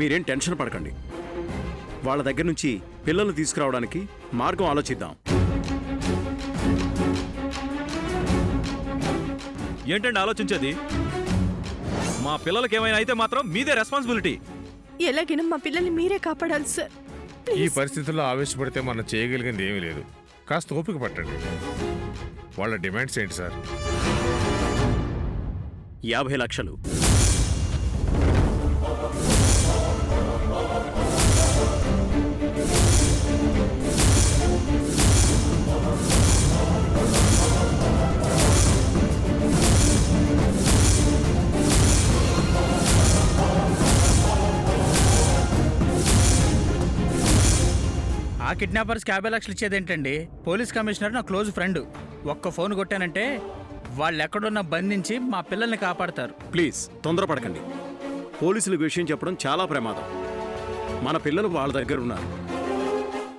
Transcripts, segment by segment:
మీరేం టెన్షన్ పడకండి. వాళ్ళ దగ్గర నుంచి పిల్లల్ని తీసుకురావడానికి మార్గం ఆలోచిద్దాం. ఏంటండి ఆలోచించేది? మా పిల్లలకి ఏమైనా అయితే మాత్రం మీదే రెస్పాన్సిబిలిటీ. ఎలాగైనా మా పిల్లల్ని మీరే కాపాడాలి సార్. ఈ పరిస్థితుల్లో ఆవేశపడితే మనం చేయగలిగింది ఏమీ లేదు. కాస్త ఓపిక పట్టండి. వాళ్ళ డిమాండ్స్ ఏంటి సార్? 50 లక్షలు. ఆ కిడ్నాపర్స్కి 50 లక్షలు ఇచ్చేదేంటండి? పోలీస్ కమిషనర్ నా క్లోజ్ ఫ్రెండ్. ఒక్క ఫోన్ కొట్టానంటే వాళ్ళు ఎక్కడున్నా బంధించి మా పిల్లల్ని కాపాడతారు. ప్లీజ్ తొందరపడకండి. పోలీసులకు విషయం చెప్పడం చాలా ప్రమాదం. మన పిల్లలు వాళ్ళ దగ్గర ఉన్నారు.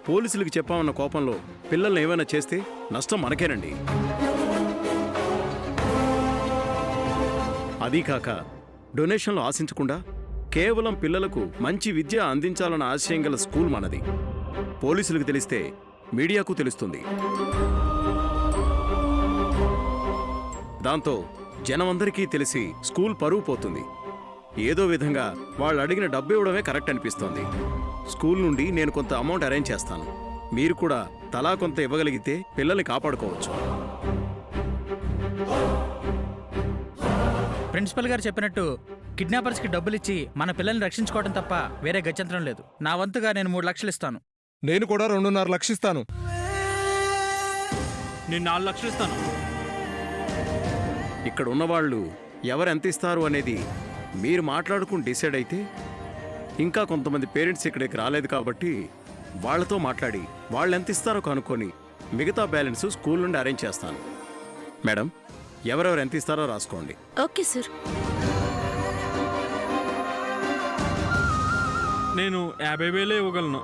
పోలీసులకు చెప్పామన్న కోపంలో పిల్లల్ని ఏమైనా చేస్తే నష్టం మనకేనండి. అదీ కాక డొనేషన్లు ఆశించకుండా కేవలం పిల్లలకు మంచి విద్య అందించాలన్న ఆశయం గల స్కూల్ మనది. పోలీసులకు తెలిస్తే మీడియాకు తెలుస్తుంది. దాంతో జనమందరికీ తెలిసి స్కూల్ పరువు పోతుంది. ఏదో విధంగా వాళ్ళు అడిగిన డబ్బు ఇవ్వడమే కరెక్ట్ అనిపిస్తోంది. స్కూల్ నుండి నేను కొంత అమౌంట్ అరేంజ్ చేస్తాను. మీరు కూడా తలా కొంత ఇవ్వగలిగితే పిల్లల్ని కాపాడుకోవచ్చు. ప్రిన్సిపల్ గారు చెప్పినట్టు కిడ్నాపర్స్కి డబ్బులు ఇచ్చి మన పిల్లల్ని రక్షించుకోవడం తప్ప వేరే గత్యంతరం లేదు. నా వంతుగా నేను 3 లక్షలు ఇస్తాను. నేను కూడా 2.5 లక్షలు ఇస్తాను. నేను 4 లక్షలు ఇస్తాను. ఇక్కడ ఉన్నవాళ్ళు ఎవరెంత ఇస్తారు అనేది మీరు మాట్లాడుకుని డిసైడ్ అయితే, ఇంకా కొంతమంది పేరెంట్స్ ఇక్కడికి రాలేదు కాబట్టి వాళ్లతో మాట్లాడి వాళ్ళు ఎంత ఇస్తారో కనుక్కొని మిగతా బ్యాలెన్స్ స్కూల్ నుండి అరేంజ్ చేస్తాను. మేడం, ఎవరెవరు ఎంత ఇస్తారో రాసుకోండి. Okay sir. నేను 50,000 ఇవ్వగలను.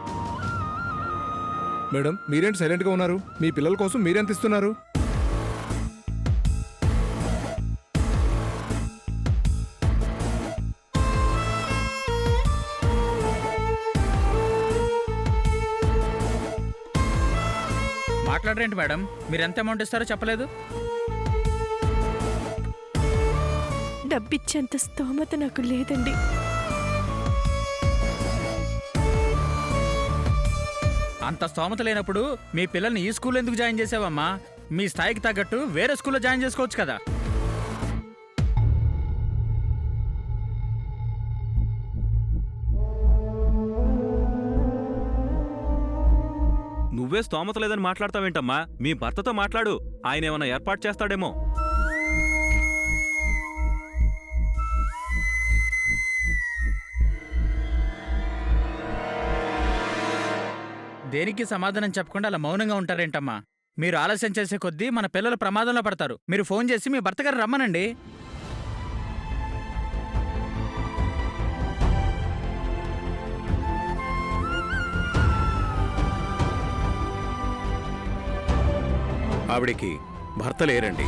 మేడం, మీరేంటి సైలెంట్గా ఉన్నారు? మీ పిల్లల కోసం మీరెంత ఇస్తున్నారు? మాట్లాడరేంటి మేడం? మీరు ఎంత అమౌంట్ ఇస్తారో చెప్పలేదు. డబ్బిచ్చేంత స్తోమత నాకు లేదండి. అంత స్తోమత లేనప్పుడు మీ పిల్లల్ని ఈ స్కూల్లో ఎందుకు జాయిన్ చేసావమ్మా? మీ స్థాయికి తగ్గట్టు వేరే స్కూల్లో జాయిన్ చేసుకోవచ్చు కదా. నువ్వే స్తోమత లేదని మాట్లాడతావేంటమ్మా? మీ భర్తతో మాట్లాడు, ఆయన ఏమైనా ఏర్పాటు చేస్తాడేమో. దేనికి సమాధానం చెప్పకుండా అలా మౌనంగా ఉంటారేంటమ్మా? మీరు ఆలస్యం చేసే కొద్దీ మన పిల్లలు ప్రమాదంలో పడతారు. మీరు ఫోన్ చేసి మీ భర్త గారు రమ్మనండి. ఆవిడికి భర్త లేరండి.